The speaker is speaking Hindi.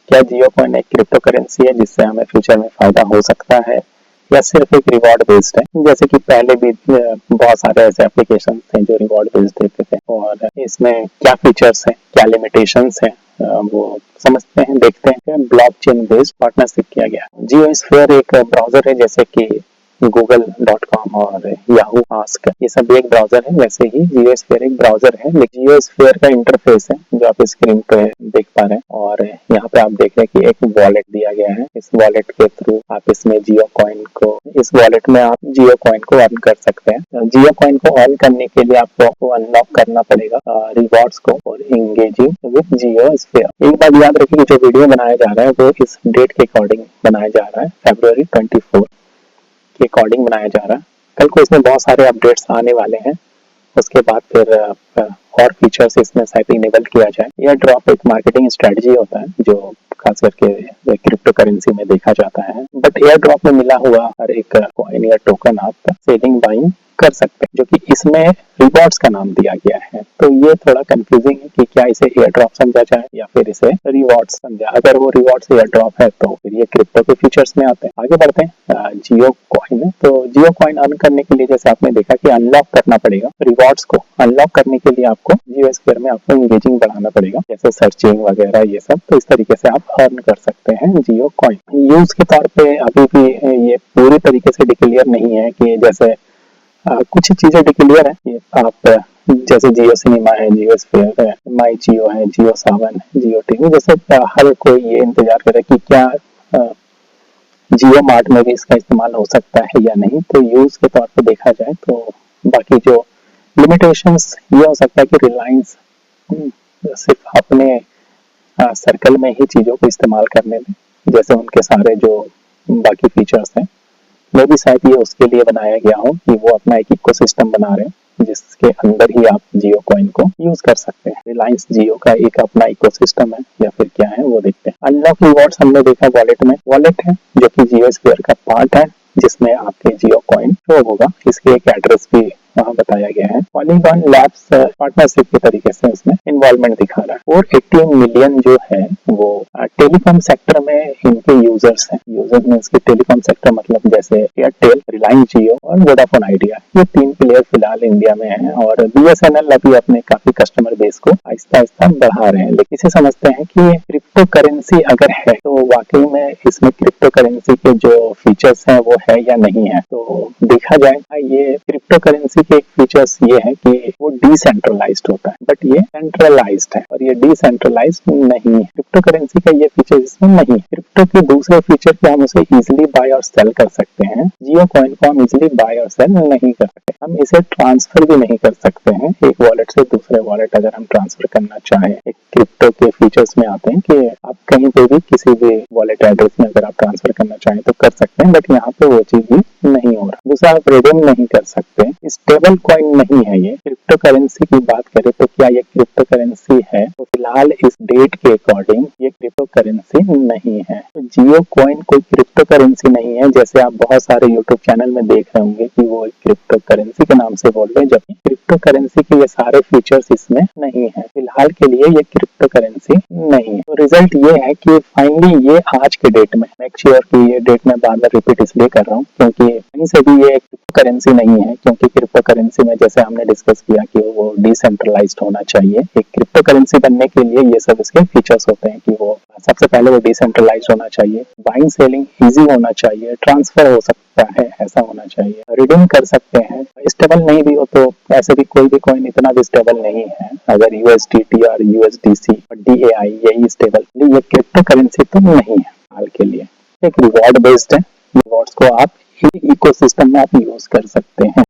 क्या जियो कॉइन एक क्रिप्टो करेंसी है जिससे हमें फ्यूचर में फायदा हो सकता है या सिर्फ एक रिवॉर्ड बेस्ड है? जैसे कि पहले भी बहुत सारे ऐसे एप्लीकेशन थे जो रिवॉर्ड बेस्ड देते थे, और इसमें क्या फीचर्स हैं, क्या लिमिटेशंस हैं, वो समझते हैं, देखते हैं। ब्लॉकचेन बेस्ड पार्टनरशिप किया गया। जियोस्फीयर एक ब्राउजर है, जैसे कि google.com और याहू आस्क, ये सब एक ब्राउजर है, वैसे ही जियोस्फीयर एक ब्राउजर है। लेकिन जियोस्फीयर का इंटरफेस है जो आप स्क्रीन पे देख पा रहे हैं, और यहाँ पे आप देख रहे हैं कि एक वॉलेट दिया गया है। इस वॉलेट के थ्रू आप इसमें जियो कॉइन को, इस वॉलेट में आप जियो कॉइन को अर्न कर सकते हैं। जियो कॉइन को अर्न करने के लिए आपको अनलॉक करना पड़ेगा रिवॉर्ड्स को और इंगेजिंग विद जियोस्फीयर। एक बात याद रखिए कि जो वीडियो बनाया जा रहा है वो इस डेट के अकॉर्डिंग बनाया जा रहा है, February 24 के अकॉर्डिंग बनाया जा रहा है। कल को इसमें बहुत सारे अपडेट्स आने वाले हैं, उसके बाद फिर और फीचर्स इसमें शायद इनेबल किया जाए। एयर ड्रॉप एक मार्केटिंग स्ट्रेटजी होता है जो खास करके क्रिप्टो करेंसी में देखा जाता है, बट एयर ड्रॉप में मिला हुआ हर एक कॉइन या टोकन आप सेलिंग बाइंग कर सकते हैं, जो कि इसमें रिवॉर्ड्स का नाम दिया गया है। तो ये थोड़ा कंफ्यूजिंग है कि क्या इसे एयर ड्रॉप समझा जाए या फिर इसे रिवॉर्ड्स समझा। अगर वो रिवॉर्ड्स एयर ड्रॉप है तो फिर ये क्रिप्टो के फीचर्स में आते हैं। आगे बढ़ते हैं। जियो कॉइन है, तो जियो कॉइन अर्न करने के लिए जैसे आपने देखा कि अनलॉक करना पड़ेगा रिवॉर्ड्स को। अनलॉक करने के लिए आपको जियोस्फीयर में आपको इंगेजिंग बढ़ाना पड़ेगा, जैसे सर्चिंग वगैरह ये सब। तो इस तरीके से आप अर्न कर सकते हैं जियो कॉइन। यूज के तौर पे अभी भी ये पूरी तरीके से डिक्लेयर नहीं है कि जैसे कुछ चीजें डिक्लेयर है कि आप जैसे जियो सिनेमा है, जियोस्फीयर है, माई जियो है, जियो सावन है, जियो टीवी, जैसे हर कोई ये इंतजार करे कि क्या जियो मार्ट में भी इसका इस्तेमाल हो सकता है या नहीं। तो यूज के तौर पे देखा जाए तो बाकी जो लिमिटेशंस ये हो सकता है कि रिलायंस सिर्फ अपने सर्कल में ही चीजों को इस्तेमाल करने में, जैसे उनके सारे जो बाकी फीचर्स हैं में भी शायद ये उसके लिए बनाया गया हो कि वो अपना एक इकोसिस्टम बना रहे हैं जिसके अंदर ही आप जियो कॉइन को यूज कर सकते हैं। रिलायंस जियो का एक अपना इकोसिस्टम है या फिर क्या है वो देखते हैं। अनलॉक रिवॉर्ड्स हमने देखा वॉलेट में, वॉलेट है जो कि जियोस्फीयर का पार्ट है जिसमें आपके जियो कॉइन शो होगा। इसके एक एड्रेस भी वहाँ बताया गया है। पॉलीगॉन लैब्स पार्टनरशिप के तरीके से इसमें इन्वॉल्वमेंट दिखा रहा है। और 18 मिलियन जो है वो टेलीकॉम सेक्टर में इनके यूजर्स हैं। यूजर मींस के टेलीकॉम सेक्टर मतलब जैसे एयरटेल, रिलायंस जियो और वोडाफोन आइडिया, ये 3 प्लेयर फिलहाल इंडिया में हैं। और बीएसएनएल अभी अपने काफी कस्टमर बेस को आहिस्ता आहिस्ता बढ़ा रहे हैं। लेकिन इसे समझते हैं कि क्रिप्टो करेंसी अगर है तो वाकई में इसमें क्रिप्टो करेंसी के जो फीचर्स हैं वो है या नहीं है। तो देखा जाए ये क्रिप्टो करेंसी के एक फीचर्स ये है कि वो डिसेंट्रलाइज्ड होता है, बट ये सेंट्रलाइज्ड है और ये डिसेंट्रलाइज्ड नहीं है। क्रिप्टो करेंसी का ये फीचर इसमें नहीं है। क्रिप्टो के दूसरे फीचर पे हम उसे इजिली बाय और सेल कर सकते हैं। जियो कॉइन को हम इजिली बाय और सेल नहीं कर सकते। हम इसे ट्रांसफर भी नहीं कर सकते हैं एक वॉलेट से दूसरे वॉलेट अगर हम ट्रांसफर करना चाहें। एक क्रिप्टो के फीचर्स में आते हैं कि आप कहीं पे भी किसी भी वॉलेट एड्रेस में अगर आप ट्रांसफर करना चाहें तो कर सकते हैं, बट यहाँ पे वो चीज भी नहीं हो रहा। दूसरा, आप रिडीम नहीं कर सकते। स्टेबल कॉइन नहीं है ये। क्रिप्टो करेंसी की बात करें तो क्या ये क्रिप्टो करेंसी है? तो फिलहाल इस डेट के अकॉर्डिंग ये क्रिप्टो करेंसी नहीं है। तो जियो कॉइन कोई क्रिप्टो करेंसी नहीं है, जैसे आप बहुत सारे यूट्यूब चैनल में देख रहे होंगे कि वो क्रिप्टो करेंसी के नाम से बोल रहे हैं, जबकि क्रिप्टो करेंसी के ये सारे फीचर्स इसमें नहीं है। फिलहाल के लिए ये क्रिप्टो करेंसी नहीं है। तो रिजल्ट ये है कि फाइनली ये आज के डेट में, मेक श्योर कि ये डेट में बार बार रिपीट इसलिए कर रहा हूँ क्योंकि कहीं से भी ये करेंसी नहीं है, क्योंकि क्रिप्टो करेंसी में जैसे हमने डिस्कस किया कि वो डिसेंट्रलाइज्ड होना चाहिए। एक क्रिप्टो करेंसी बनने के लिए ये सब इसके फीचर्स होते हैं कि वो सबसे पहले वो डिसेंट्रलाइज्ड होना चाहिए, बाइंग सेलिंग इजी होना चाहिए, ट्रांसफर हो सकता है ऐसा होना चाहिए, रिडीम कर सकते हैं। स्टेबल नहीं भी हो तो ऐसे भी कोई भी कॉइन इतना भी स्टेबल नहीं है। अगर यूएसडीटी और यूएसडीसी और डीएआई यही स्टेबल, ये क्रिप्टो करेंसी तो नहीं है हाल के लिए। एक रिवॉर्ड बेस्ड है। रिवॉर्ड्स को आप इकोसिस्टम में आप यूज कर सकते हैं।